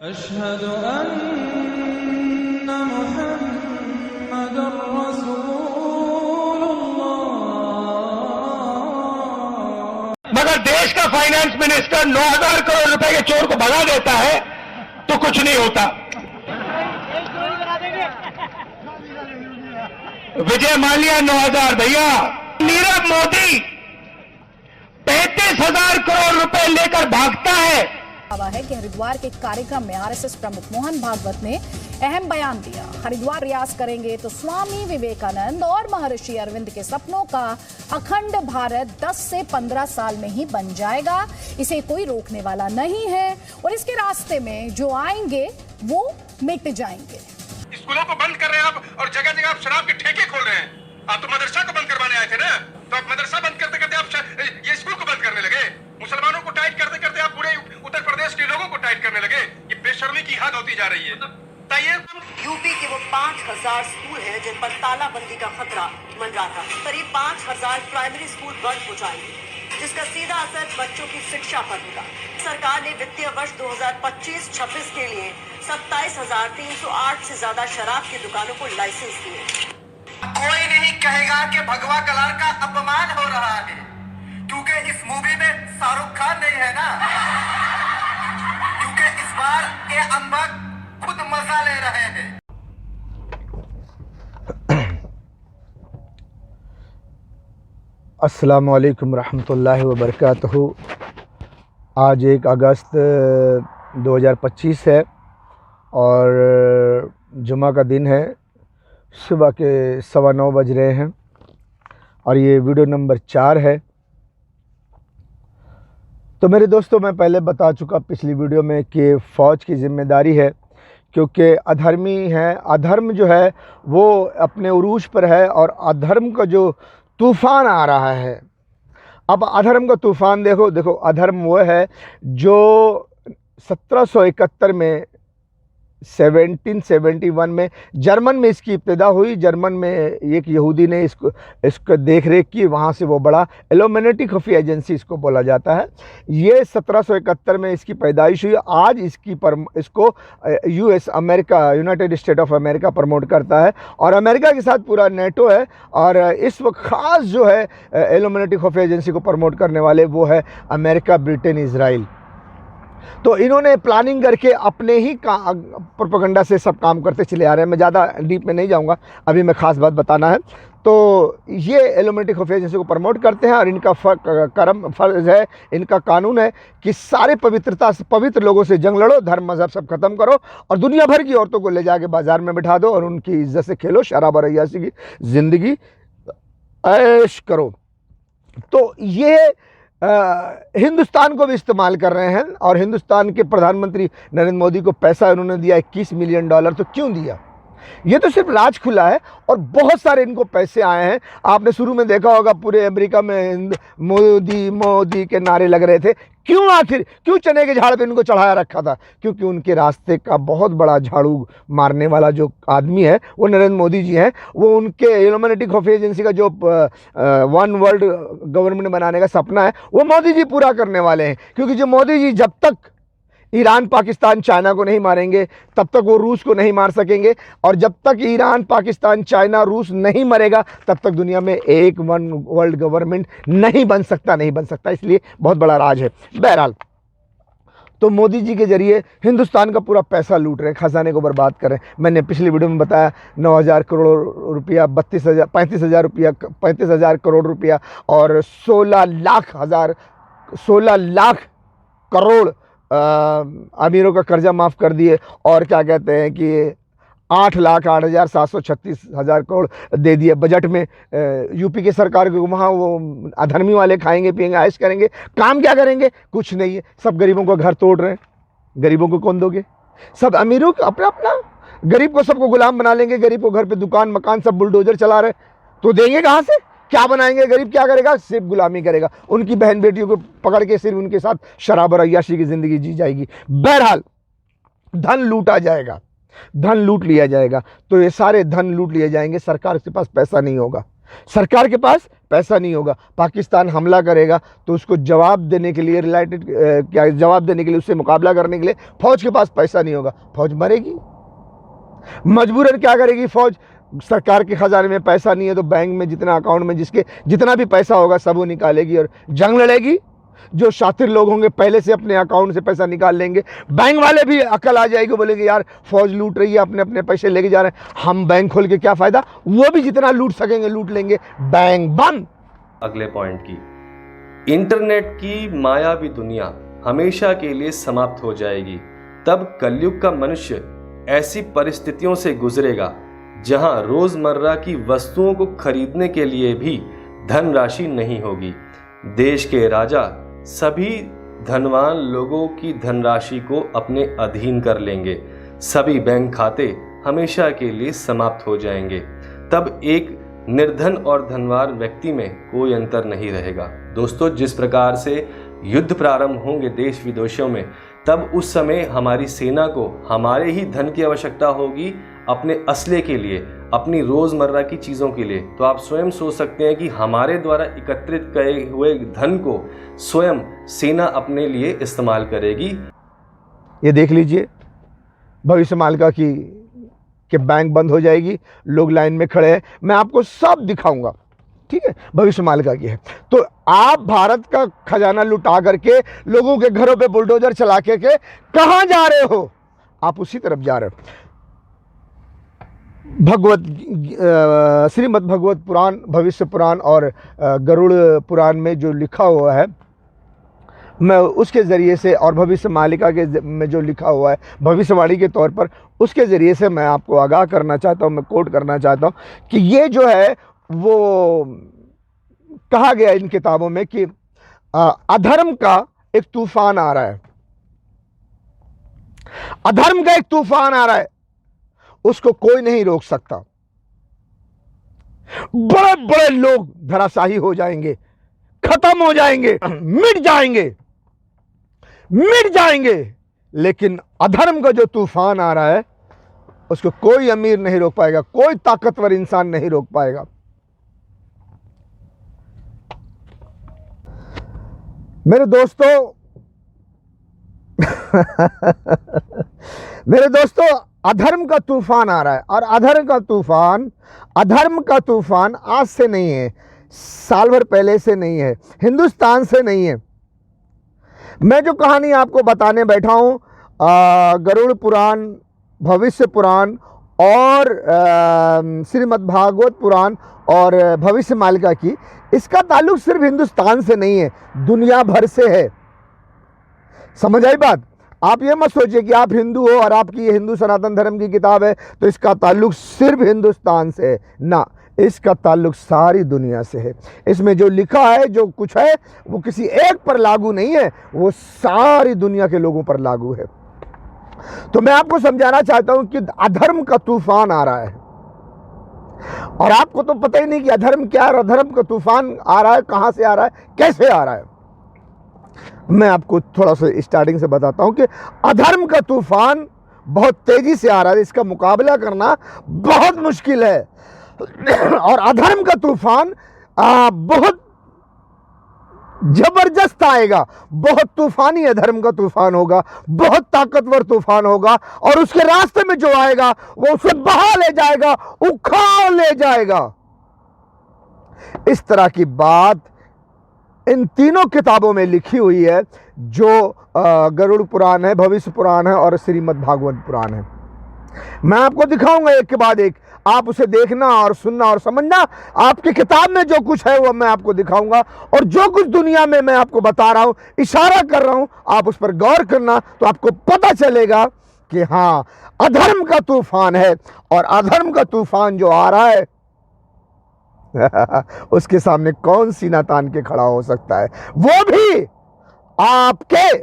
अशहदु अन्ना मुहम्मदुर रसूलुल्लाह। मगर देश का फाइनेंस मिनिस्टर 9,000 करोड़ रुपए के चोर को भगा देता है तो कुछ नहीं होता। विजय माल्या 9,000 भैया। नीरव मोदी 35,000 करोड़ रुपए लेकर भागता है। दावा है कि हरिद्वार के कार्यक्रम में आरएसएस प्रमुख मोहन भागवत ने अहम बयान दिया। हरिद्वार रियाज करेंगे तो स्वामी विवेकानंद और महर्षि अरविंद के सपनों का अखंड भारत 10 से 15 साल में ही बन जाएगा। इसे कोई रोकने वाला नहीं है और इसके रास्ते में जो आएंगे वो मिट जाएंगे। स्कूलों को बंद कर रहे हैं आप और जगह जगह आप शराब के ठेके खोल रहे हैं। आप तो मदरसा को बंद करवाने आए थे ना, तो आप मदरसा बंद करते करते आप ये स्कूल को बंद करने लगे। मुसलमानों को टाइट करते करते आप पूरे उत्तर प्रदेश के लोगों को टाइट करने लगे। ये बेशर्मी की हद होती जा रही है। यूपी के वो 5,000 स्कूल हैं जिन पर तालाबंदी का खतरा मंडरा था। करीब 5,000 प्राइमरी स्कूल बंद हो जाएंगे, जिसका सीधा असर बच्चों की शिक्षा पर होगा। सरकार ने वित्तीय वर्ष 2025-26 के लिए 27,308 से ज्यादा शराब की दुकानों को लाइसेंस दिए। कोई नहीं कहेगा कि भगवा कलर का अपमान हो रहा है, क्योंकि इस मूवी में शाहरुख खान नहीं है ना। क्योंकि इस बार ये अंबर खुद मजा ले रहे हैं। अस्सलामु अलैकुम रहमतुल्लाहि व बरकातहू। आज 1 अगस्त 2025 है और जुमा का दिन है। सुबह के 9:15 बज रहे हैं और ये वीडियो नंबर 4 है। तो मेरे दोस्तों, मैं पहले बता चुका पिछली वीडियो में कि फ़ौज की ज़िम्मेदारी है, क्योंकि अधर्मी है, अधर्म जो है वो अपने उरूज पर है और अधर्म का जो तूफ़ान आ रहा है। अब अधर्म का तूफ़ान देखो अधर्म वो है जो 1771 में 1771 में जर्मन में इसकी इब्तिदा हुई। जर्मन में एक यहूदी ने इसको देख रेख की, वहाँ से वो बड़ा इल्यूमिनेटी खुफिया एजेंसी इसको बोला जाता है। ये 1771 में इसकी पैदाइश हुई। आज इसको US America, United state of America promote करता है और अमेरिका के साथ पूरा नेटो है। और इस वक्त ख़ास जो है इल्यूमिनेटी खुफिया एजेंसी को प्रमोट करने वाले वो है अमेरिका, ब्रिटेन, इज़राइल। तो इन्होंने प्लानिंग करके अपने ही प्रोपेगेंडा से सब काम करते चले आ रहे हैं। मैं ज़्यादा डीप में नहीं जाऊंगा, अभी मैं ख़ास बात बताना है। तो ये इल्यूमिनेटी खुफिया एजेंसी को प्रमोट करते हैं और इनका फ़र्ज़ है, इनका कानून है कि सारे पवित्र लोगों से जंग लड़ो, धर्म मज़हब सब ख़त्म करो और दुनिया भर की औरतों को ले जाके बाज़ार में बिठा दो और उनकी इज़्ज़त से खेलो, शराब और अय्याशी की ज़िंदगी ऐश करो। तो ये हिंदुस्तान को भी इस्तेमाल कर रहे हैं और हिंदुस्तान के प्रधानमंत्री नरेंद्र मोदी को पैसा उन्होंने दिया $21 मिलियन। तो क्यों दिया? ये तो सिर्फ राज खुला है और बहुत सारे इनको पैसे आए हैं। आपने शुरू में देखा होगा पूरे अमेरिका में मोदी मोदी के नारे लग रहे थे। क्यों? आखिर क्यों चने के झाड़ पे इनको चढ़ाया रखा था? क्योंकि उनके रास्ते का बहुत बड़ा झाड़ू मारने वाला जो आदमी है वो नरेंद्र मोदी जी हैं। वो उनके इल्यूमिनेटी खुफिया एजेंसी का जो वन वर्ल्ड गवर्नमेंट बनाने का सपना है वो मोदी जी पूरा करने वाले हैं। क्योंकि जो मोदी जी जब तक ईरान, पाकिस्तान, चाइना को नहीं मारेंगे तब तक वो रूस को नहीं मार सकेंगे और जब तक ईरान, पाकिस्तान, चाइना, रूस नहीं मरेगा तब तक दुनिया में एक वन वर्ल्ड गवर्नमेंट नहीं बन सकता। इसलिए बहुत बड़ा राज है। बहरहाल, तो मोदी जी के जरिए हिंदुस्तान का पूरा पैसा लूट रहे हैं, खजाने को बर्बाद कर रहे हैं। मैंने पिछली वीडियो में बताया 9,000 करोड़ रुपया, 35,000 करोड़ रुपया और 16 लाख करोड़ अमीरों का कर्जा माफ़ कर दिए और क्या कहते हैं कि 8,08,736 करोड़ दे दिए बजट में यूपी के सरकार को। वहाँ वो अधर्मी वाले खाएंगे पिएंगे ऐश करेंगे, काम क्या करेंगे? कुछ नहीं है। सब गरीबों का घर तोड़ रहे हैं। गरीबों को कौन दोगे? सब अमीरों को अपना गरीब को सबको गुलाम बना लेंगे। गरीब को घर पे दुकान मकान सब बुलडोजर चला रहे, तो देंगे कहाँ से? क्या बनाएंगे? गरीब क्या करेगा? सिर्फ गुलामी करेगा। उनकी बहन बेटियों को पकड़ के सिर्फ उनके साथ शराब और अय्याशी की ज़िंदगी जी जाएगी। बहरहाल, धन लूटा जाएगा, धन लूट लिया जाएगा। तो ये सारे धन लूट लिए जाएंगे, सरकार के पास पैसा नहीं होगा। सरकार के पास पैसा नहीं होगा। पाकिस्तान हमला करेगा तो उसको जवाब देने के लिए जवाब देने के लिए, उससे मुकाबला करने के लिए फौज के पास पैसा नहीं होगा, फौज मरेगी। मजबूरन क्या करेगी फौज? सरकार के खजाने में पैसा नहीं है तो बैंक में जितना अकाउंट में जिसके जितना भी पैसा होगा सब वो निकालेगी और जंग लड़ेगी। जो शातिर लोग होंगे पहले से अपने अकाउंट से पैसा निकाल लेंगे। बैंक वाले भी अकल आ जाएगी, बोलेंगे यार फौज लूट रही है, अपने अपने पैसे लेके जा रहे हैं, हम बैंक खोल के क्या फायदा। वो भी जितना लूट सकेंगे लूट लेंगे, बैंक बंद। अगले पॉइंट की, इंटरनेट की मायावी दुनिया हमेशा के लिए समाप्त हो जाएगी। तब कलयुग का मनुष्य ऐसी परिस्थितियों से गुजरेगा जहां रोजमर्रा की वस्तुओं को खरीदने के लिए भी धनराशि नहीं होगी। देश के राजा सभी धनवान लोगों की धनराशि को अपने अधीन कर लेंगे। सभी बैंक खाते हमेशा के लिए समाप्त हो जाएंगे। तब एक निर्धन और धनवान व्यक्ति में कोई अंतर नहीं रहेगा। दोस्तों, जिस प्रकार से युद्ध प्रारंभ होंगे देश विदेशों में, तब उस समय हमारी सेना को हमारे ही धन की आवश्यकता होगी अपने असले के लिए, अपनी रोजमर्रा की चीजों के लिए। तो आप स्वयं सोच सकते हैं कि हमारे द्वारा एकत्रित किए हुए धन को स्वयं सेना अपने लिए इस्तेमाल करेगी। ये देख लीजिए, भविष्य मालिका की कि बैंक बंद हो जाएगी, लोग लाइन में खड़े हैं, मैं आपको सब दिखाऊंगा, ठीक है। भविष्य मालिका की है तो आप भारत का खजाना लुटा करके लोगों के घरों पे बुलडोजर चला के कहां जा रहे हो? आप उसी तरफ जा रहे हो। श्रीमद् भगवत पुराण, भविष्य पुराण और गरुड़ पुराण में जो लिखा हुआ है, मैं उसके ज़रिए से, और भविष्य मालिका के में जो लिखा हुआ है भविष्यवाणी के तौर पर, उसके ज़रिए से मैं आपको आगाह करना चाहता हूँ, मैं कोट करना चाहता हूँ कि ये जो है वो कहा गया इन किताबों में कि अधर्म का एक तूफान आ रहा है, अधर्म का एक तूफान आ रहा है, उसको कोई नहीं रोक सकता। बड़े बड़े लोग धराशायी हो जाएंगे, खत्म हो जाएंगे, मिट जाएंगे, लेकिन अधर्म का जो तूफान आ रहा है उसको कोई अमीर नहीं रोक पाएगा, कोई ताकतवर इंसान नहीं रोक पाएगा। मेरे दोस्तों अधर्म का तूफान आ रहा है, और अधर्म का तूफान आज से नहीं है, साल भर पहले से नहीं है, हिंदुस्तान से नहीं है। मैं जो कहानी आपको बताने बैठा हूं, गरुड़ पुराण, भविष्य पुराण और श्रीमद् भागवत पुराण और भविष्य मालिका की, इसका ताल्लुक सिर्फ हिंदुस्तान से नहीं है, दुनिया भर से है। समझ आई बात? आप ये मत सोचिए कि आप हिंदू हो और आपकी ये हिंदू सनातन धर्म की किताब है तो इसका ताल्लुक सिर्फ हिंदुस्तान से है, ना, इसका ताल्लुक सारी दुनिया से है। इसमें जो लिखा है, जो कुछ है, वो किसी एक पर लागू नहीं है, वो सारी दुनिया के लोगों पर लागू है। तो मैं आपको समझाना चाहता हूं कि अधर्म का तूफान आ रहा है, और आपको तो पता ही नहीं कि अधर्म क्या है, अधर्म का तूफान आ रहा है, कहां से आ रहा है, कैसे आ रहा है। मैं आपको थोड़ा सा स्टार्टिंग से बताता हूं कि अधर्म का तूफान बहुत तेजी से आ रहा है, इसका मुकाबला करना बहुत मुश्किल है, और अधर्म का तूफान बहुत जबरदस्त आएगा, बहुत तूफानी अधर्म का तूफान होगा, बहुत ताकतवर तूफान होगा, और उसके रास्ते में जो आएगा वो उसे बहा ले जाएगा, उखाड़ ले जाएगा। इस तरह की बात इन तीनों किताबों में लिखी हुई है, जो गरुड़ पुराण है, भविष्य पुराण है और श्रीमद् भागवत पुराण है। मैं आपको दिखाऊंगा एक के बाद एक, आप उसे देखना और सुनना और समझना। आपकी किताब में जो कुछ है वो मैं आपको दिखाऊंगा, और जो कुछ दुनिया में मैं आपको बता रहा हूं, इशारा कर रहा हूं, आप उस पर गौर करना, तो आपको पता चलेगा कि हाँ, अधर्म का तूफान है, और अधर्म का तूफान जो आ रहा है उसके सामने कौन सीना तान के खड़ा हो सकता है, वो भी आपके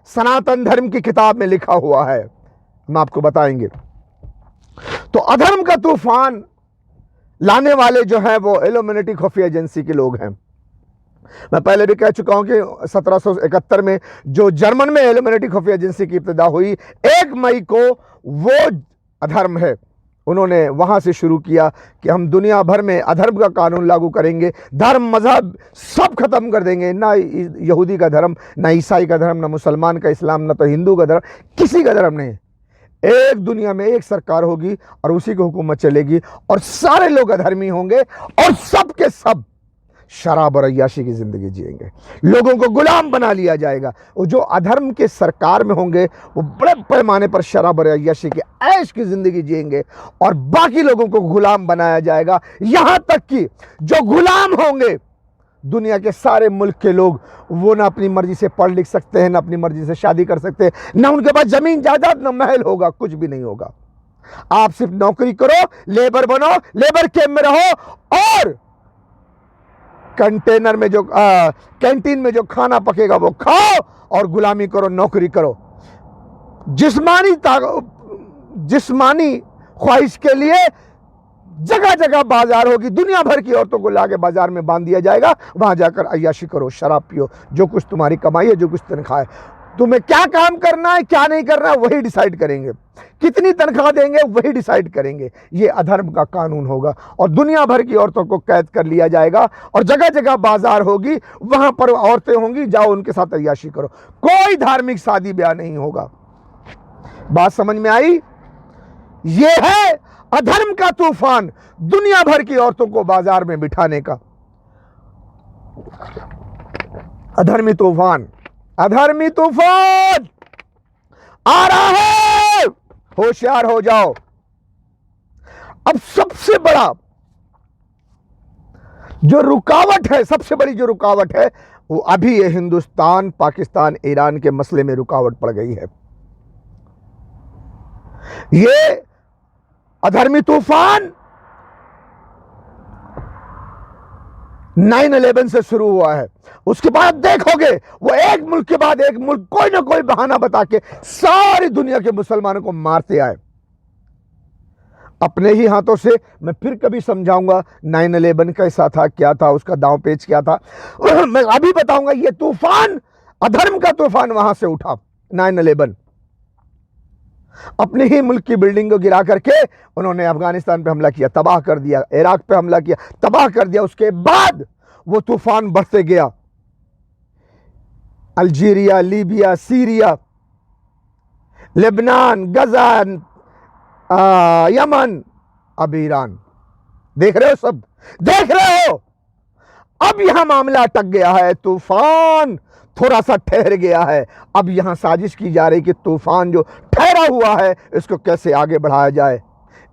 सनातन धर्म की किताब में लिखा हुआ है, हम आपको बताएंगे। तो अधर्म का तूफान लाने वाले जो हैं वो इल्यूमिनेटी खुफिया एजेंसी के लोग हैं। मैं पहले भी कह चुका हूं कि 1771 में जो जर्मन में इल्यूमिनेटी खुफिया एजेंसी की इब्तिदा हुई, 1 मई को, वो अधर्म है, उन्होंने वहाँ से शुरू किया कि हम दुनिया भर में अधर्म का कानून लागू करेंगे, धर्म मजहब सब खत्म कर देंगे, ना यहूदी का धर्म, ना ईसाई का धर्म, ना मुसलमान का इस्लाम, ना तो हिंदू का धर्म, किसी का धर्म नहीं। एक दुनिया में एक सरकार होगी और उसी की हुकूमत चलेगी और सारे लोग अधर्मी होंगे और सब के सब शराब और अय्याशी की जिंदगी जिएंगे, लोगों को गुलाम बना लिया जाएगा। वो जो अधर्म के सरकार में होंगे वो बड़े पैमाने पर शराब और अय्याशी की ऐश की जिंदगी जिएंगे और बाकी लोगों को गुलाम बनाया जाएगा। यहां तक कि जो गुलाम होंगे दुनिया के सारे मुल्क के लोग, वो ना अपनी मर्जी से पढ़ लिख सकते हैं, ना अपनी मर्जी से शादी कर सकते हैं, ना उनके पास जमीन जायदाद, ना महल होगा, कुछ भी नहीं होगा। आप सिर्फ नौकरी करो, लेबर बनो, लेबर कैंप में रहो और कंटेनर में जो कैंटीन में जो खाना पकेगा वो खाओ और गुलामी करो, नौकरी करो। जिस्मानी ख्वाहिश के लिए जगह जगह बाजार होगी, दुनिया भर की औरतों को लाके बाजार में बांध दिया जाएगा, वहां जाकर अय्याशी करो, शराब पियो, जो कुछ तुम्हारी कमाई है, जो कुछ तनख्वाह है, तुम्हें क्या काम करना है क्या नहीं करना है वही डिसाइड करेंगे, कितनी तनख्वाह देंगे वही डिसाइड करेंगे। ये अधर्म का कानून होगा और दुनिया भर की औरतों को कैद कर लिया जाएगा और जगह जगह बाजार होगी, वहां पर औरतें होंगी, जाओ उनके साथ अय्याशी करो, कोई धार्मिक शादी ब्याह नहीं होगा। बात समझ में आई? ये है अधर्म का तूफान, दुनिया भर की औरतों को बाजार में बिठाने का अधर्मी तूफान। अधर्मी तूफान आ रहा है, होशियार हो जाओ। अब सबसे बड़ा जो रुकावट है, सबसे बड़ी जो रुकावट है वो अभी ये हिंदुस्तान, पाकिस्तान, ईरान के मसले में रुकावट पड़ गई है। ये अधर्मी तूफान 9/11 से शुरू हुआ है। उसके बाद देखोगे वो एक मुल्क के बाद एक मुल्क कोई ना कोई बहाना बता के सारी दुनिया के मुसलमानों को मारते आए। अपने ही हाथों से मैं फिर कभी समझाऊंगा 9/11 कैसा था, क्या था, उसका दांव पेच क्या था, मैं अभी बताऊंगा। ये तूफान, अधर्म का तूफान वहां से उठा 9/11। अपने ही मुल्क की बिल्डिंग को गिरा करके उन्होंने अफगानिस्तान पे हमला किया, तबाह कर दिया, इराक पे हमला किया, तबाह कर दिया। उसके बाद वो तूफान बढ़ते गया, अल्जीरिया, लीबिया, सीरिया, लेबनान, गजा, यमन, अब ईरान। देख रहे हो, सब देख रहे हो। अब यहां मामला अटक गया है, तूफान थोड़ा सा ठहर गया है। अब यहां साजिश की जा रही कि तूफान जो ठहरा हुआ है इसको कैसे आगे बढ़ाया जाए।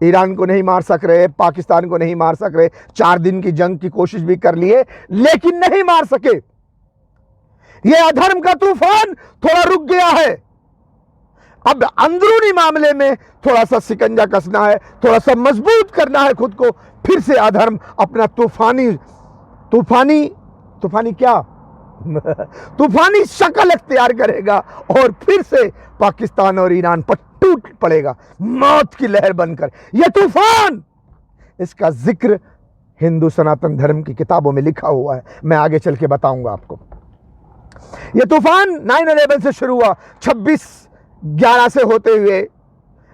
ईरान को नहीं मार सक रहे, पाकिस्तान को नहीं मार सक रहे, 4 दिन की जंग की कोशिश भी कर लिए लेकिन नहीं मार सके। यह अधर्म का तूफान थोड़ा रुक गया है। अब अंदरूनी मामले में थोड़ा सा शिकंजा कसना है, थोड़ा सा मजबूत करना है खुद को। फिर से अधर्म अपना तूफानी क्या तूफानी शक्ल इख्तियार करेगा और फिर से पाकिस्तान और ईरान पर टूट पड़ेगा मौत की लहर बनकर। यह तूफान, इसका जिक्र हिंदू सनातन धर्म की किताबों में लिखा हुआ है, मैं आगे चल के बताऊंगा आपको। यह तूफान 9/11 से शुरू हुआ, 26/11 से होते हुए,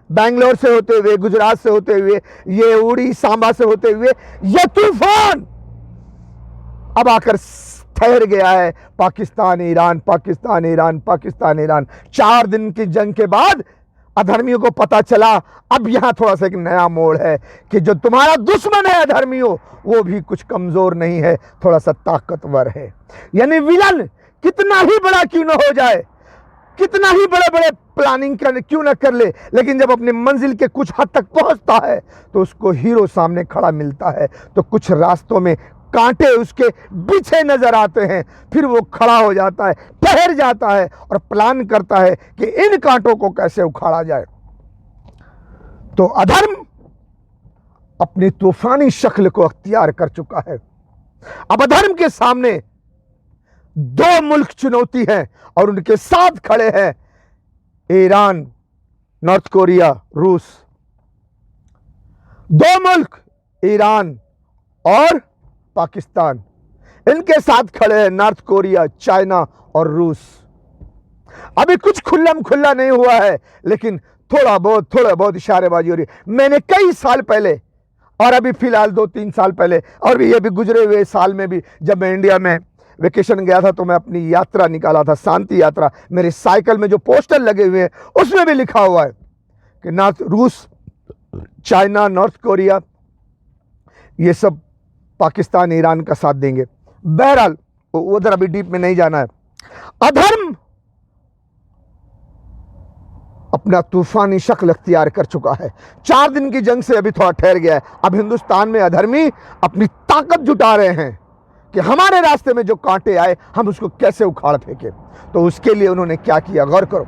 बेंगलोर से होते हुए, गुजरात से होते हुए, ये उड़ी सांबा से होते हुए, यह तूफान अब आकर ठहर गया है Pakistan Iran, Pakistan Iran, Pakistan Iran. 4 दिन की जंग के बाद अधर्मियों को पता चला अब यहां थोड़ा सा एक नया मोड़ है कि जो तुम्हारा दुश्मन है अधर्मियों, वो भी कुछ कमजोर नहीं है, थोड़ा सा ताकतवर है। यानी विलन कितना ही बड़ा क्यों ना हो जाए, कितना ही बड़े बड़े प्लानिंग क्यों ना कर ले, लेकिन जब अपनी मंजिल के कुछ हद तक पहुंचता है तो उसको हीरो सामने खड़ा मिलता है। तो कुछ रास्तों में कांटे उसके पीछे नजर आते हैं, फिर वो खड़ा हो जाता है, ठहर जाता है और प्लान करता है कि इन कांटों को कैसे उखाड़ा जाए। तो अधर्म अपनी तूफानी शक्ल को अख्तियार कर चुका है। अब अधर्म के सामने 2 मुल्क चुनौती है और उनके साथ खड़े हैं ईरान, नॉर्थ कोरिया, रूस। 2 मुल्क ईरान और पाकिस्तान, इनके साथ खड़े हैं नॉर्थ कोरिया, चाइना और रूस। अभी कुछ खुल्लम खुल्ला नहीं हुआ है, लेकिन थोड़ा बहुत इशारेबाजी हो रही है। मैंने कई साल पहले और अभी फिलहाल 2-3 साल पहले और भी ये भी गुजरे हुए साल में भी जब मैं इंडिया में वेकेशन गया था तो मैं अपनी यात्रा निकाला था, शांति यात्रा। मेरे साइकिल में जो पोस्टर लगे हुए हैं उसमें भी लिखा हुआ है कि ना रूस, चाइना, नॉर्थ कोरिया ये सब पाकिस्तान, ईरान का साथ देंगे। बहरहाल उधर अभी डीप में नहीं जाना है। अधर्म अपना तूफानी शक्ल अख्तियार कर चुका है। 4 दिन की जंग से अभी थोड़ा ठहर गया है। अब हिंदुस्तान में अधर्मी अपनी ताकत जुटा रहे हैं कि हमारे रास्ते में जो कांटे आए हम उसको कैसे उखाड़ फेंके। तो उसके लिए उन्होंने क्या किया, गौर करो।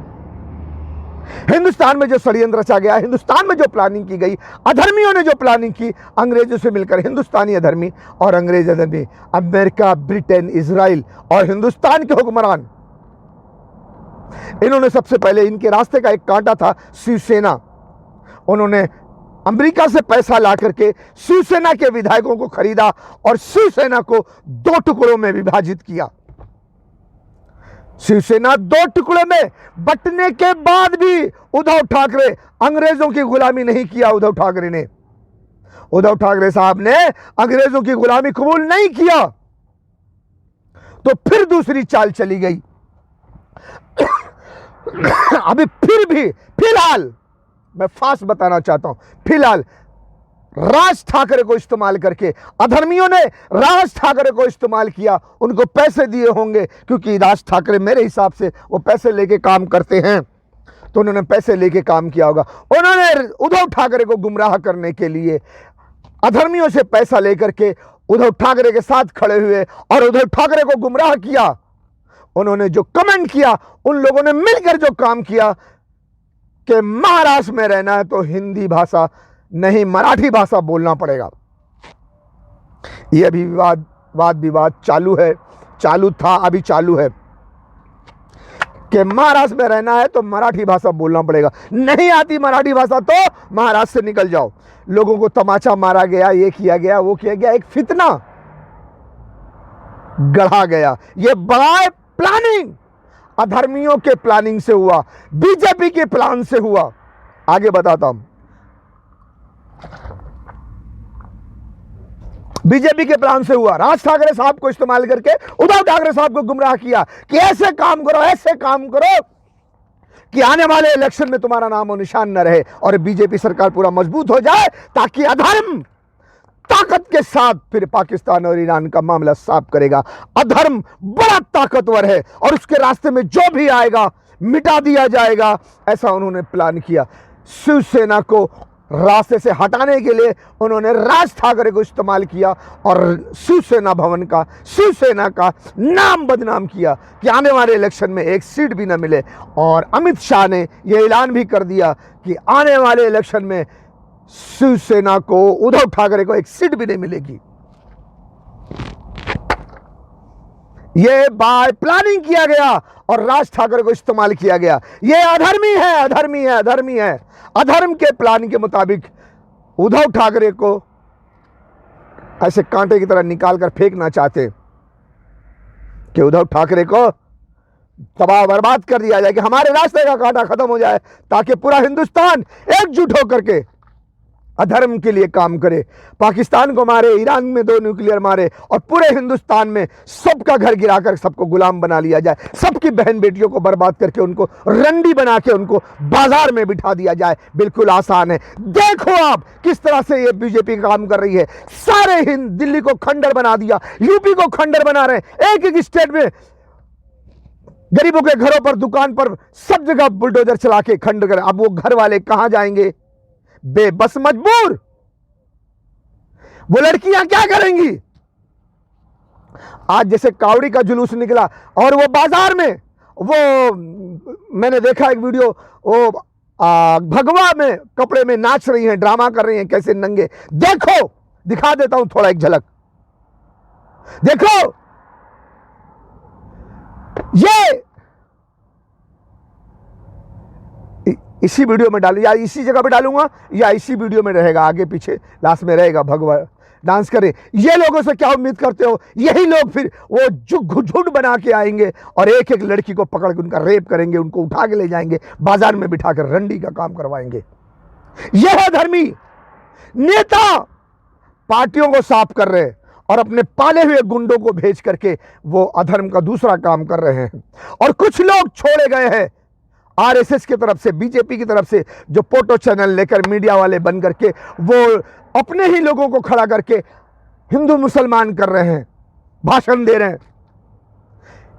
हिंदुस्तान में जो षड्यंत्र रचा गया, हिंदुस्तान में जो प्लानिंग की गई, अधर्मियों ने जो प्लानिंग की, अंग्रेजों से मिलकर हिंदुस्तानी अधर्मी और अंग्रेज अधर्मी, अमेरिका, ब्रिटेन, इजराइल और हिंदुस्तान के हुक्मरान, इन्होंने सबसे पहले, इनके रास्ते का एक कांटा था शिवसेना। उन्होंने अमेरिका से पैसा ला करके शिवसेना के विधायकों को खरीदा और शिवसेना को 2 टुकड़ों में विभाजित किया। शिवसेना 2 टुकड़ों में बंटने के बाद भी उद्धव ठाकरे, अंग्रेजों की गुलामी नहीं किया उद्धव ठाकरे ने। उद्धव ठाकरे साहब ने अंग्रेजों की गुलामी कबूल नहीं किया। तो फिर दूसरी चाल चली गई। अभी फिर भी फिलहाल मैं फास्ट बताना चाहता हूं, फिलहाल राज ठाकरे को इस्तेमाल करके अधर्मियों ने राज ठाकरे को इस्तेमाल किया। उनको पैसे दिए होंगे क्योंकि राज ठाकरे मेरे हिसाब से वो पैसे लेके काम करते हैं, तो उन्होंने पैसे लेके काम किया होगा। उन्होंने उद्धव ठाकरे को गुमराह करने के लिए अधर्मियों से पैसा लेकर के उद्धव ठाकरे के साथ खड़े हुए और उद्धव ठाकरे को गुमराह किया। उन्होंने जो कमेंट किया, उन लोगों ने मिलकर जो काम किया कि महाराष्ट्र में रहना है तो हिंदी भाषा नहीं, मराठी भाषा बोलना पड़ेगा। यह भी वाद विवाद चालू है, चालू था, अभी चालू है कि महाराष्ट्र में रहना है तो मराठी भाषा बोलना पड़ेगा। नहीं आती मराठी भाषा तो महाराष्ट्र से निकल जाओ। लोगों को तमाचा मारा गया, ये किया गया, वो किया गया, एक फितना गढ़ा गया। ये बड़ा प्लानिंग अधर्मियों के प्लानिंग से हुआ, बीजेपी के प्लान से हुआ। आगे बताता हूं। बीजेपी के प्लान से हुआ। राज ठाकरे साहब को इस्तेमाल करके उद्धव ठाकरे साहब को गुमराह किया कि ऐसे काम करो, ऐसे काम करो कि आने वाले इलेक्शन में तुम्हारा नाम और निशान न रहे और बीजेपी सरकार पूरा मजबूत हो जाए, ताकि अधर्म ताकत के साथ फिर पाकिस्तान और ईरान का मामला साफ करेगा। अधर्म बड़ा ताकतवर है और उसके रास्ते में जो भी आएगा मिटा दिया जाएगा, ऐसा उन्होंने प्लान किया। शिवसेना को रास्ते से हटाने के लिए उन्होंने राज ठाकरे को इस्तेमाल किया और शिवसेना भवन का, शिवसेना का नाम बदनाम किया कि आने वाले इलेक्शन में एक सीट भी न मिले। और अमित शाह ने यह ऐलान भी कर दिया कि आने वाले इलेक्शन में शिवसेना को, उद्धव ठाकरे को एक सीट भी नहीं मिलेगी। यह बाय प्लानिंग किया गया और राज ठाकरे को इस्तेमाल किया गया। यह अधर्मी है, अधर्मी है, अधर्मी है। अधर्म के प्लान के मुताबिक उद्धव ठाकरे को ऐसे कांटे की तरह निकाल कर फेंकना चाहते कि उद्धव ठाकरे को तबाह बर्बाद कर दिया जाए, कि हमारे रास्ते का कांटा खत्म हो जाए, ताकि पूरा हिंदुस्तान एकजुट होकर के अधर्म के लिए काम करे। पाकिस्तान को मारे, ईरान में 2 न्यूक्लियर मारे और पूरे हिंदुस्तान में सबका घर गिराकर सबको गुलाम बना लिया जाए। सबकी बहन बेटियों को बर्बाद करके उनको रंडी बना के उनको बाजार में बिठा दिया जाए। बिल्कुल आसान है। देखो आप किस तरह से ये बीजेपी काम कर रही है। सारे हिंद, दिल्ली को खंडर बना दिया, यूपी को खंडर बना रहे हैं। एक एक स्टेट में गरीबों के घरों पर, दुकान पर, सब जगह बुलडोजर चला के खंडर कर। अब वो घर वाले कहां जाएंगे? बेबस, मजबूर। वो लड़कियां क्या करेंगी? आज जैसे कावड़ी का जुलूस निकला और वो बाजार में, वो मैंने देखा एक वीडियो, वो भगवा में कपड़े में नाच रही हैं, ड्रामा कर रही हैं, कैसे नंगे। देखो, दिखा देता हूं थोड़ा एक झलक। देखो, ये इसी वीडियो में डालू, या इसी जगह पे डालूंगा, या इसी वीडियो में रहेगा, आगे पीछे लास्ट में रहेगा भगवा। डांस करें। ये लोगों से क्या उम्मीद करते हो? यही लोग फिर वो झुंड बना के आएंगे और एक एक लड़की को पकड़ के उनका रेप करेंगे, उनको उठा के ले जाएंगे, बाजार में बिठाकर रंडी का काम करवाएंगे। यह है धर्मी नेता पार्टियों को साफ कर रहे हैं और अपने पाले हुए गुंडों को भेज करके वो अधर्म का दूसरा काम कर रहे हैं। और कुछ लोग छोड़े गए हैं आरएसएस की तरफ से, बीजेपी की तरफ से, जो फोटो चैनल लेकर मीडिया वाले बन करके वो अपने ही लोगों को खड़ा करके हिंदू मुसलमान कर रहे हैं, भाषण दे रहे हैं।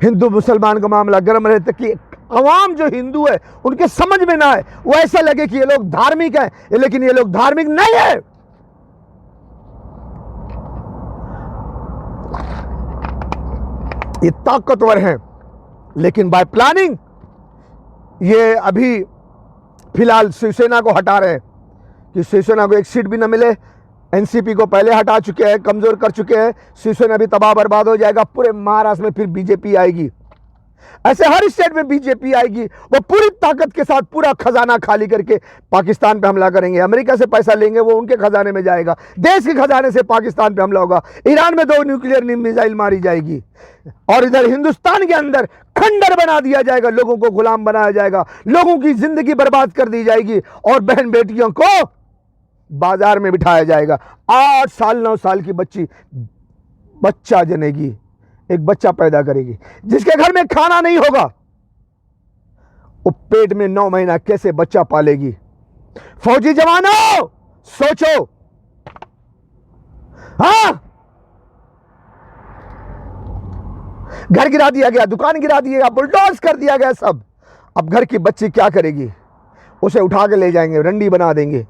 हिंदू मुसलमान का मामला गर्म रहता कि अवाम जो हिंदू है उनके समझ में ना आए, वो ऐसा लगे कि ये लोग धार्मिक हैं, लेकिन ये लोग धार्मिक नहीं है। ये ताकतवर हैं, लेकिन बाय प्लानिंग ये अभी फिलहाल शिवसेना को हटा रहे हैं कि शिवसेना को एक सीट भी न मिले। एनसीपी को पहले हटा चुके हैं, कमजोर कर चुके हैं। शिवसेना भी तबाह बर्बाद हो जाएगा। पूरे महाराष्ट्र में फिर बीजेपी आएगी। ऐसे हर स्टेट में बीजेपी आएगी। वो पूरी ताकत के साथ पूरा खजाना खाली करके पाकिस्तान पे हमला करेंगे। अमेरिका से पैसा लेंगे, वो उनके खजाने में जाएगा। देश के खजाने से पाकिस्तान पे हमला होगा। ईरान में 2 न्यूक्लियर मिसाइल मारी जाएगी और इधर हिंदुस्तान के अंदर खंडर बना दिया जाएगा। लोगों को गुलाम बनाया जाएगा, लोगों की जिंदगी बर्बाद कर दी जाएगी और बहन बेटियों को बाजार में बिठाया जाएगा। 8 साल 9 साल की बच्चा जनेगी, एक बच्चा पैदा करेगी, जिसके घर में खाना नहीं होगा, वो पेट में 9 महीना कैसे बच्चा पालेगी? फौजी जवानों सोचो। हाँ, घर गिरा दिया गया, दुकान गिरा दिया गया, बुलडोज कर दिया गया सब। अब घर की बच्ची क्या करेगी? उसे उठा के ले जाएंगे, रंडी बना देंगे।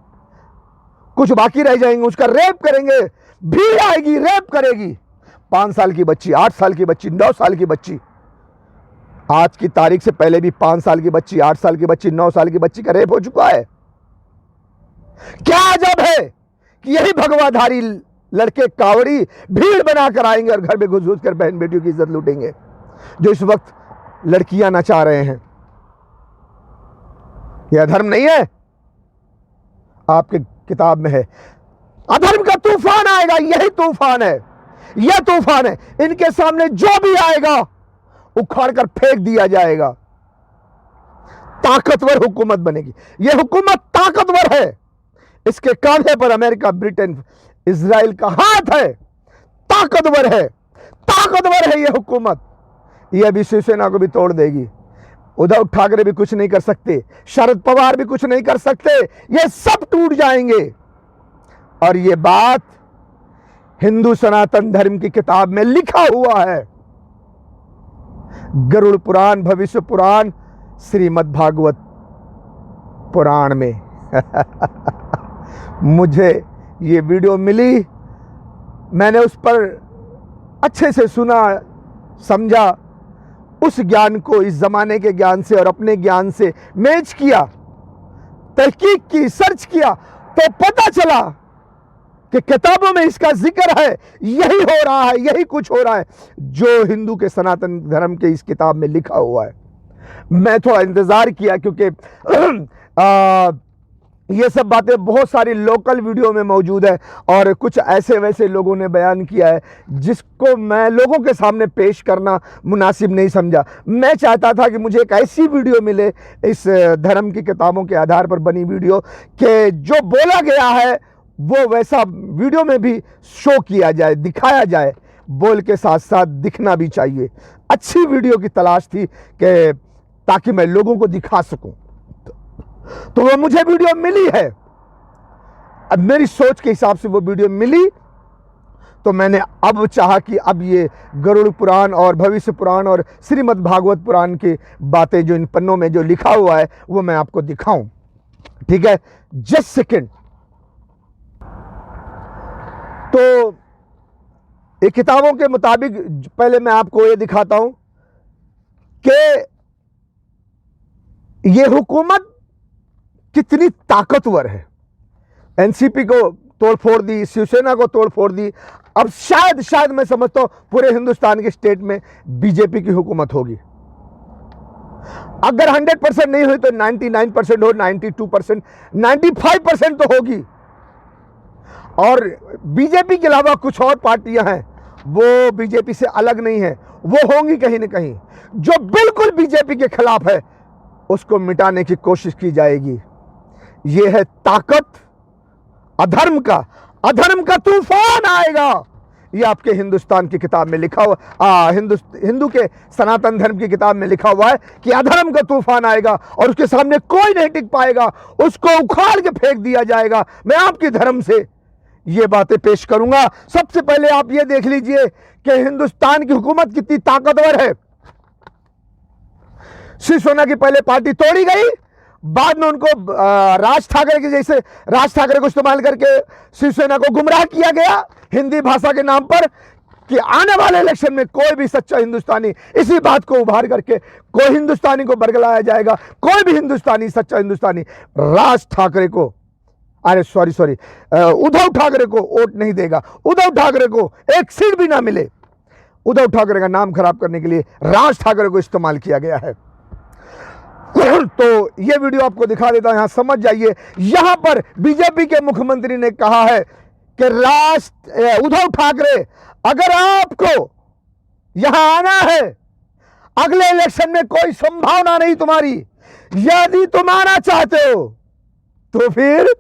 कुछ बाकी रह जाएंगे, उसका रेप करेंगे। भीड़ आएगी, रेप करेगी। 5 साल की बच्ची, 8 साल की बच्ची, 9 साल की बच्ची। आज की तारीख से पहले भी 5 साल की बच्ची, 8 साल की बच्ची, 9 साल की बच्ची का रेप हो चुका है। क्या अजब है कि यही भगवाधारी लड़के कावड़ी भीड़ बनाकर आएंगे और घर में घुस घुस कर बहन बेटियों की इज्जत लूटेंगे, जो इस वक्त लड़कियां नचा रहे हैं। यह धर्म नहीं है? आपके किताब में है अधर्म का तूफान आएगा। यही तूफान है, यह तूफान है। इनके सामने जो भी आएगा उखाड़ कर फेंक दिया जाएगा। ताकतवर हुकूमत बनेगी। यह हुकूमत ताकतवर है। इसके कांधे पर अमेरिका, ब्रिटेन, इजराइल का हाथ है। ताकतवर है, ताकतवर है यह हुकूमत। यह भी शिवसेना को भी तोड़ देगी। उद्धव ठाकरे भी कुछ नहीं कर सकते, शरद पवार भी कुछ नहीं कर सकते। ये सब टूट जाएंगे। और ये बात हिंदू सनातन धर्म की किताब में लिखा हुआ है। गरुड़ पुराण, भविष्य पुराण, श्रीमद् भागवत पुराण में। मुझे ये वीडियो मिली, मैंने उस पर अच्छे से सुना, समझा, उस ज्ञान को इस जमाने के ज्ञान से और अपने ज्ञान से मैच किया, तहकीक की, सर्च किया, तो पता चला कि किताबों में इसका जिक्र है। यही हो रहा है, यही कुछ हो रहा है जो हिंदू के सनातन धर्म के इस किताब में लिखा हुआ है। मैं थोड़ा इंतजार किया क्योंकि ये सब बातें बहुत सारी लोकल वीडियो में मौजूद है और कुछ ऐसे वैसे लोगों ने बयान किया है जिसको मैं लोगों के सामने पेश करना मुनासिब नहीं समझा। मैं चाहता था कि मुझे एक ऐसी वीडियो मिले इस धर्म की किताबों के आधार पर बनी वीडियो कि जो बोला गया है वो वैसा वीडियो में भी शो किया जाए, दिखाया जाए। बोल के साथ साथ दिखना भी चाहिए। अच्छी वीडियो की तलाश थी कि ताकि मैं लोगों को दिखा सकूं। तो वो मुझे वीडियो मिली है। अब मेरी सोच के हिसाब से वो वीडियो मिली तो मैंने अब चाहा कि अब ये गरुड़ पुराण और भविष्य पुराण और श्रीमद् भागवत पुराण की बातें जो इन पन्नों में जो लिखा हुआ है वो मैं आपको दिखाऊं। ठीक है, जस्ट सेकेंड। तो ये किताबों के मुताबिक पहले मैं आपको ये दिखाता हूं कि ये हुकूमत कितनी ताकतवर है। एनसीपी को तोड़फोड़ दी, शिवसेना को तोड़फोड़ दी। अब शायद मैं समझता हूं पूरे हिंदुस्तान के स्टेट में बीजेपी की हुकूमत होगी। अगर 100% नहीं हुई तो 99% हो, 92%, 95% तो होगी। और बीजेपी के अलावा कुछ और पार्टियां हैं वो बीजेपी से अलग नहीं है, वो होंगी कहीं न कहीं। जो बिल्कुल बीजेपी के खिलाफ है उसको मिटाने की कोशिश की जाएगी। ये है ताकत अधर्म का तूफान आएगा। ये आपके हिंदुस्तान की किताब में लिखा हुआ, हिंदू के सनातन धर्म की किताब में लिखा हुआ है कि अधर्म का तूफान आएगा और उसके सामने कोई नहीं टिक पाएगा, उसको उखाड़ के फेंक दिया जाएगा। मैं आपके धर्म से ये बातें पेश करूंगा। सबसे पहले आप ये देख लीजिए कि हिंदुस्तान की हुकूमत कितनी ताकतवर है। शिवसेना की पहले पार्टी तोड़ी गई, बाद में उनको राज ठाकरे के जैसे राज ठाकरे को इस्तेमाल करके शिवसेना को गुमराह किया गया हिंदी भाषा के नाम पर कि आने वाले इलेक्शन में कोई भी सच्चा हिंदुस्तानी, इसी बात को उभार करके कोई हिंदुस्तानी को बरगलाया जाएगा। कोई भी हिंदुस्तानी, सच्चा हिंदुस्तानी राज ठाकरे को, अरे सॉरी उद्धव ठाकरे को वोट नहीं देगा। उद्धव ठाकरे को एक सीट भी ना मिले। उद्धव ठाकरे का नाम खराब करने के लिए राज ठाकरे को इस्तेमाल किया गया है। तो ये वीडियो आपको दिखा देता हूं, यहां समझ जाइए। यहां पर बीजेपी के मुख्यमंत्री ने कहा है कि उद्धव ठाकरे, अगर आपको यहां आना है, अगले इलेक्शन में कोई संभावना नहीं तुम्हारी, यदि तुम आना चाहते हो तो फिर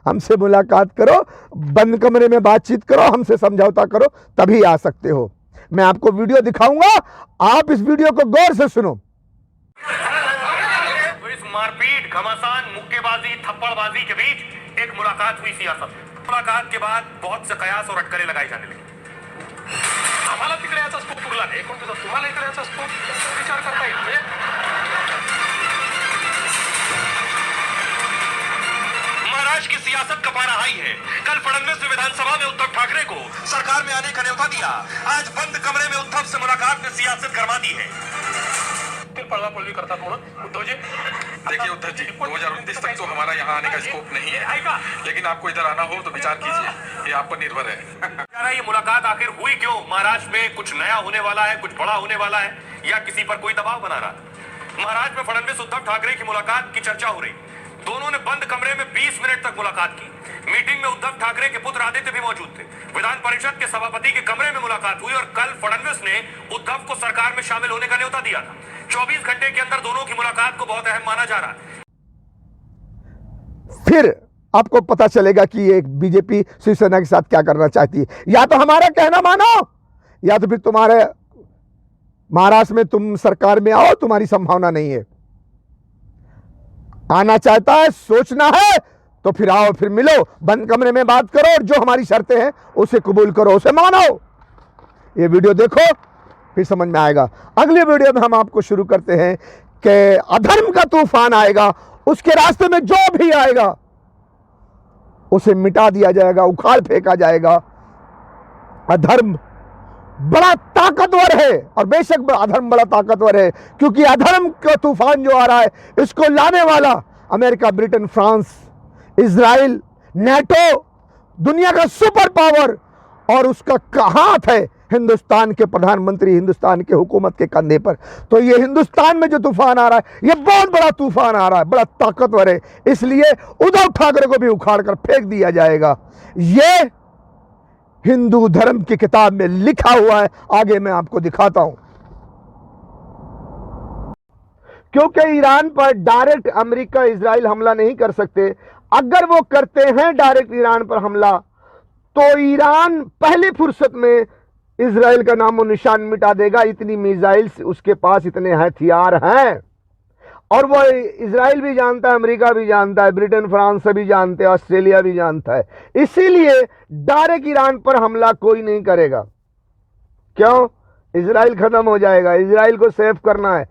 हमसे मुलाकात करो, बंद कमरे में बातचीत करो, हमसे समझौता करो, तभी आ सकते हो। मैं आपको वीडियो दिखाऊंगा, आप इस वीडियो को गौर से सुनो। मारपीट, घमासान, मुक्केबाजी, थप्पड़बाजी के बीच एक मुलाकात हुई सियासत। मुलाकात के बाद बहुत से कयास और अटकलें लगाई जाने लगी। आम्हाला तिकडे याचा स्कोप उरला नाही, तुम्हाला इकडे याचा स्कोप विचार करता येईल। महाराष्ट्र की सियासत का पारा हाई है। कल फडणवीस ने विधानसभा में उद्धव ठाकरे को सरकार में आने का न्योता दिया। आज बंद कमरे में उद्धव से मुलाकात में सियासत गरमा दी है। पळवापळवी करतात म्हणून उद्धव जी, देखिए उद्धव जी, 2029 तक तो हमारा यहाँ आने का स्कोप नहीं है, लेकिन आपको इधर आना हो तो विचार कीजिए, ये आप पर निर्भर है। ये मुलाकात आखिर हुई क्यों? महाराष्ट्र में कुछ नया होने वाला है, कुछ बड़ा होने वाला है, या किसी पर कोई दबाव बना रहा? महाराष्ट्र में फडणवीस उद्धव ठाकरे की मुलाकात की चर्चा हो रही। दोनों ने बंद कमरे में 20 मिनट तक मुलाकात की। मीटिंग में उद्धव ठाकरे के पुत्र आदित्य भी मौजूद थे। विधान परिषद के सभापति के कमरे में मुलाकात हुई और कल फडणवीस ने उद्धव को सरकार में शामिल होने का न्योता दिया था। 24 घंटे के अंदर दोनों की मुलाकात को बहुत अहम माना जा रहा है। फिर आपको पता चलेगा कि एक बीजेपी शिवसेना के साथ क्या करना चाहती है। या तो हमारा कहना मानो, या तो फिर तुम्हारे महाराष्ट्र में तुम सरकार में आओ, तुम्हारी संभावना नहीं है। आना चाहता है, सोचना है तो फिर आओ, फिर मिलो, बंद कमरे में बात करो और जो हमारी शर्तें हैं उसे कबूल करो, उसे मानो। ये वीडियो देखो, फिर समझ में आएगा। अगले वीडियो में हम आपको शुरू करते हैं कि अधर्म का तूफान आएगा, उसके रास्ते में जो भी आएगा उसे मिटा दिया जाएगा, उखाड़ फेंका जाएगा। अधर्म बड़ा ताकतवर है और बेशक अधर्म बड़ा ताकतवर है, क्योंकि अधर्म का तूफान जो आ रहा है इसको लाने वाला America, Britain, France, Israel, NATO, दुनिया का सुपर पावर, और उसका हाथ है हिंदुस्तान के प्रधानमंत्री, हिंदुस्तान के हुकूमत के कंधे पर। तो ये हिंदुस्तान में जो तूफान आ रहा है, ये बहुत बड़ा तूफान आ रहा है, बड़ा ताकतवर है। इसलिए उद्धव ठाकरे को भी उखाड़ कर फेंक दिया जाएगा। ये हिंदू धर्म की किताब में लिखा हुआ है। आगे मैं आपको दिखाता हूं। क्योंकि ईरान पर डायरेक्ट अमेरिका, इजराइल हमला नहीं कर सकते। अगर वो करते हैं डायरेक्ट ईरान पर हमला, तो ईरान पहली फुर्सत में इजराइल का नामो निशान मिटा देगा। इतनी मिसाइल्स उसके पास, इतने हथियार हैं, और वो इजराइल भी जानता है, अमेरिका भी जानता है, ब्रिटेन, फ्रांस सभी जानते हैं, ऑस्ट्रेलिया भी जानता है। इसीलिए डायरेक्ट ईरान पर हमला कोई नहीं करेगा। क्यों? इजराइल खत्म हो जाएगा, इजराइल को सेव करना है।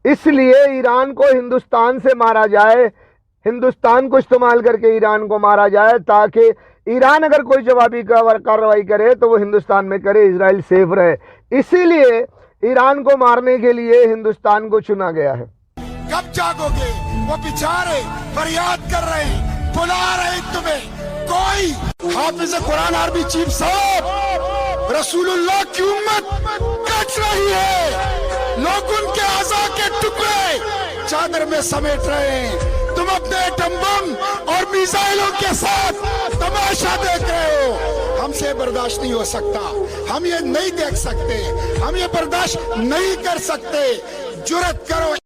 इसलिए ईरान को हिंदुस्तान से मारा जाए, हिंदुस्तान को इस्तेमाल करके ईरान को मारा जाए, ताकि ईरान अगर कोई जवाबी कार्रवाई करे तो वो हिंदुस्तान में करे, इजराइल सेफ रहे। इसीलिए ईरान को मारने के लिए हिंदुस्तान को चुना गया है। कब जागोगे? वो बेचारे फरियाद कर रहे हैं, बुला रहे तुम्हें। कोई हाफिज कुरान आर्मी चीफ साहब, रसूलुल्लाह की उम्मत कट रही है, लोग उनके आज़ा के टुकड़े चादर में समेट रहे हैं। तुम अपने एटम बम और मिसाइलों के साथ तमाशा देख रहे हो। हमसे बर्दाश्त नहीं हो सकता, हम ये नहीं देख सकते, हम ये बर्दाश्त नहीं कर सकते। जुर्रत करो।